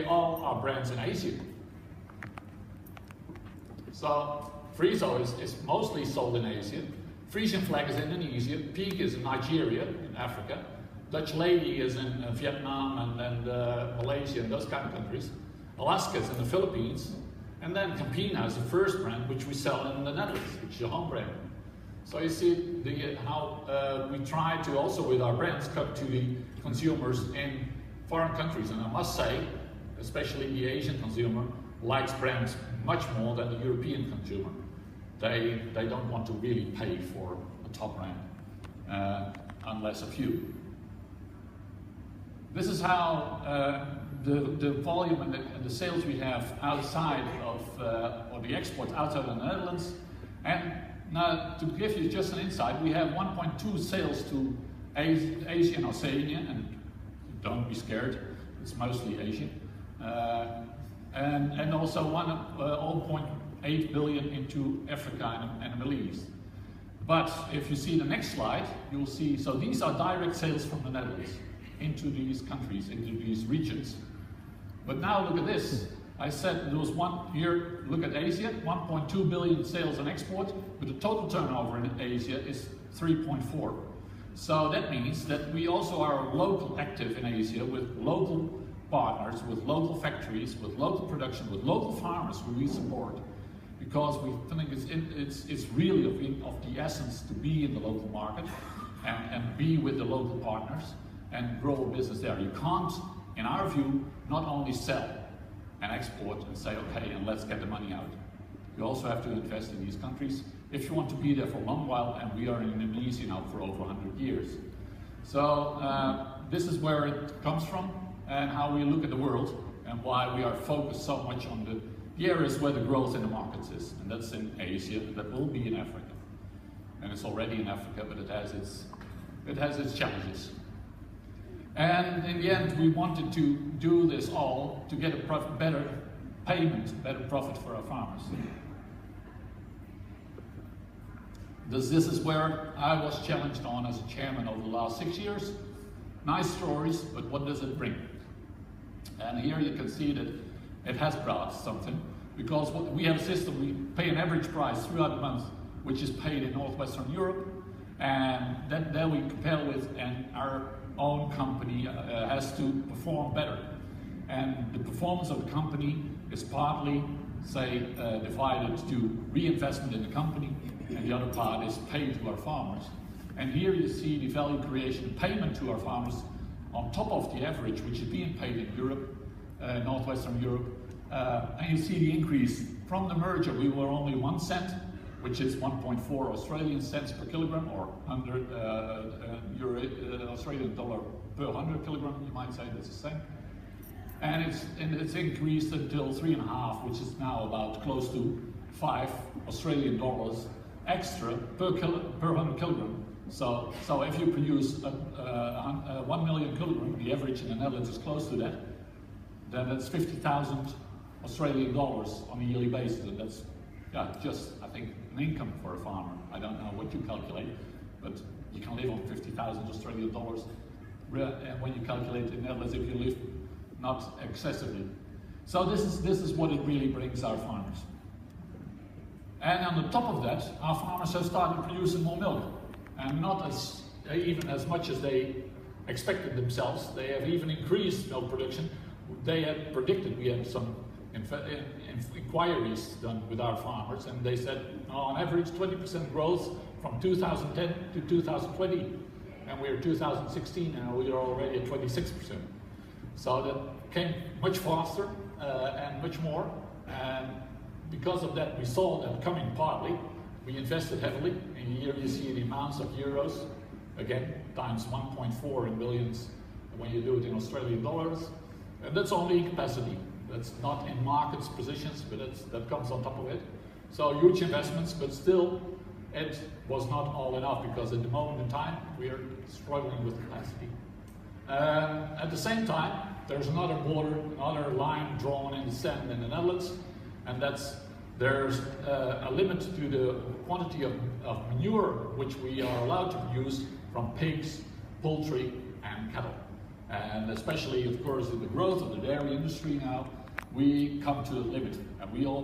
all are brands in Asia. So Friso is mostly sold in Asia. Frisian Flag is in Indonesia. Piet is in Nigeria, in Africa. Dutch Lady is in Vietnam and Malaysia and those kind of countries. Alaska is in the Philippines. And then Campina is the first brand which we sell in the Netherlands, which is a home brand. So you see how we try to also with our brands cut to the consumers in foreign countries. And I must say, especially the Asian consumer likes brands much more than the European consumer. They don't want to really pay for a top brand, unless a few. This is how the volume and the sales we have outside of, or the exports outside of the Netherlands. And now to give you just an insight, we have 1.2 sales to Asia and Oceania, and don't be scared, it's mostly Asia. And also 0.8 billion into Africa and the Middle East. But if you see the next slide, you'll see, so these are direct sales from the Netherlands into these countries, into these regions. But now look at this. I said there was one here, look at Asia, 1.2 billion sales and export, but the total turnover in Asia is 3.4. So that means that we also are local active in Asia with local partners, with local factories, with local production, with local farmers who we support, because we think it's really of the essence to be in the local market and be with the local partners and grow a business there. You can't, in our view, not only sell and export and say, okay, and let's get the money out. You also have to invest in these countries if you want to be there for a long while, and we are in Indonesia now for over 100 years. So this is where it comes from and how we look at the world and why we are focused so much on the areas where the growth in the markets is. And that's in Asia, that will be in Africa. And it's already in Africa, but it has its challenges. And in the end, we wanted to do this all to get a better payment, better profit for our farmers. This is where I was challenged on as a chairman over the last 6 years. Nice stories, but what does it bring? And here you can see that it has brought something, because we have a system, we pay an average price throughout the month, which is paid in Northwestern Europe, and then we compare with, and our own company has to perform better. And the performance of the company is partly, say, divided to reinvestment in the company, and the other part is paid to our farmers. And here you see the value creation payment to our farmers on top of the average, which is being paid in Europe, Northwestern Europe. And you see the increase from the merger. We were only 1 cent, which is 1.4 Australian cents per kilogram, or 100 Australian dollar per 100 kilogram, you might say that's the same. And it's increased until 3.5, which is now about close to 5 Australian dollars extra per 100 kilogram. So if you produce 1 million kilogram, the average in the Netherlands is close to that, then that's 50,000 Australian dollars on a yearly basis. And that's just, I think, an income for a farmer. I don't know what you calculate, but you can live on 50,000 Australian dollars. And when you calculate in the Netherlands, if you live not excessively. So this is what it really brings our farmers. And on the top of that, our farmers have started producing more milk. And not even as much as they expected themselves. They have even increased milk production. They had predicted, we had some inquiries done with our farmers, and they said, on average 20% growth from 2010 to 2020. And we're 2016 and we are already at 26%. So that came much faster and much more. And because of that, we saw that coming partly. We invested heavily, and here you see the amounts of euros, again, times 1.4 in billions when you do it in Australian dollars. And that's only capacity. That's not in markets positions, but that comes on top of it. So huge investments, but still it was not all enough, because at the moment in time, we are struggling with capacity. At the same time, there's another border, another line drawn in the sand in the Netherlands, and there's a limit to the quantity of manure which we are allowed to produce from pigs, poultry, and cattle. And especially, of course, in the growth of the dairy industry now, we come to a limit, and we all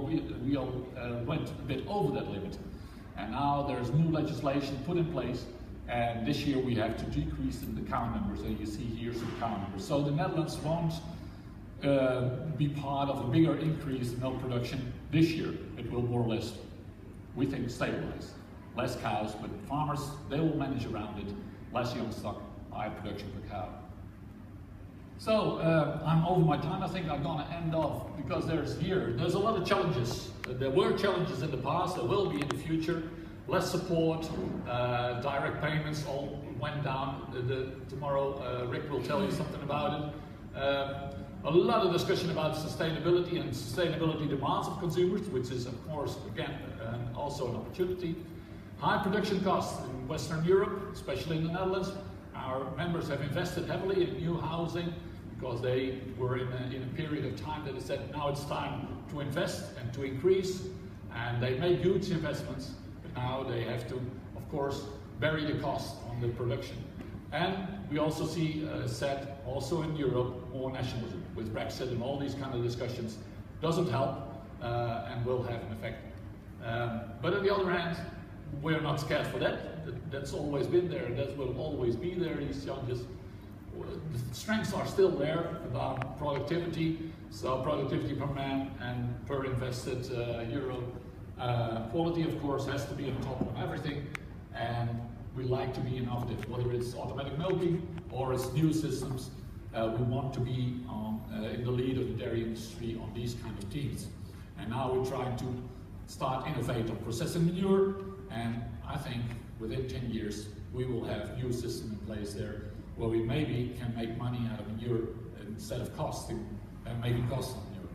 went a bit over that limit. And now there's new legislation put in place, and this year we have to decrease in the cow numbers, and you see here some cow numbers. So the Netherlands won't be part of a bigger increase in milk production this year. It will more or less, we think, stabilize. Less cows, but farmers, they will manage around it. Less young stock, higher production per cow. So I'm over my time. I think I'm going to end off because there's a lot of challenges. There were challenges in the past, there will be in the future. Less support, direct payments all went down. Tomorrow Rick will tell you something about it. A lot of discussion about sustainability and sustainability demands of consumers, which is of course again also an opportunity. High production costs in Western Europe, especially in the Netherlands. Our members have invested heavily in new housing because they were in a period of time that they said now it's time to invest and to increase, and they made huge investments, but now they have to, of course, bury the cost on the production. And we also see, also in Europe, more nationalism with Brexit and all these kind of discussions. Doesn't help and will have an effect. But on the other hand, we're not scared for that. That's always been there, and that will always be there, these challenges. The strengths are still there about productivity, so productivity per man and per invested euro. Quality, of course, has to be on top of everything, and we like to be innovative, whether it's automatic milking or it's new systems. We want to be in the lead of the dairy industry on these kind of teams. And now we're trying to start innovate on processing manure, and I think within 10 years we will have new system in place there where we maybe can make money out of manure instead of costing and making costs on manure.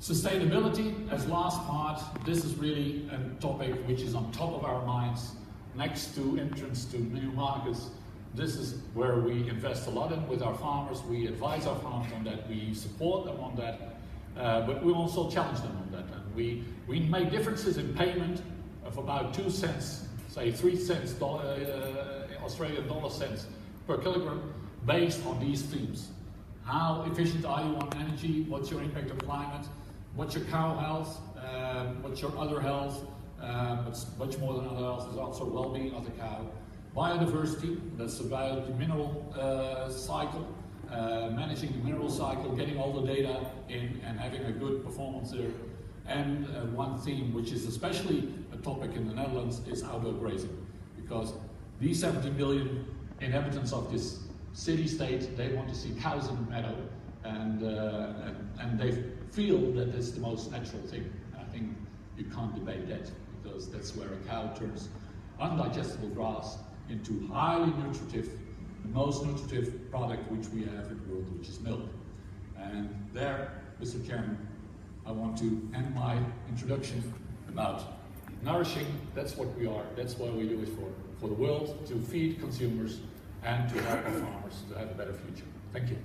Sustainability as last part, this is really a topic which is on top of our minds. Next to entrance to new markets, this is where we invest a lot in with our farmers. We advise our farmers on that, we support them on that, but we also challenge them on that. And we make differences in payment of about 2 cents, say 3 cents, Australian dollar cents per kilogram, based on these themes. How efficient are you on energy? What's your impact on climate? What's your cow health? What's your other health? What's much more than other health is also well-being of the cow. Biodiversity, that's about the mineral cycle, managing the mineral cycle, getting all the data in and having a good performance there. And one theme which is especially a topic in the Netherlands is outdoor grazing, because these 70 million inhabitants of this city-state, they want to see cows in the meadow, and they feel that it's the most natural thing. I think you can't debate that, because that's where a cow turns undigestible grass into highly nutritive, the most nutritive product which we have in the world, which is milk. And there, Mr. Chairman, I want to end my introduction about nourishing. That's what we are, that's what we do it for the world, to feed consumers and to help our farmers to have a better future. Thank you.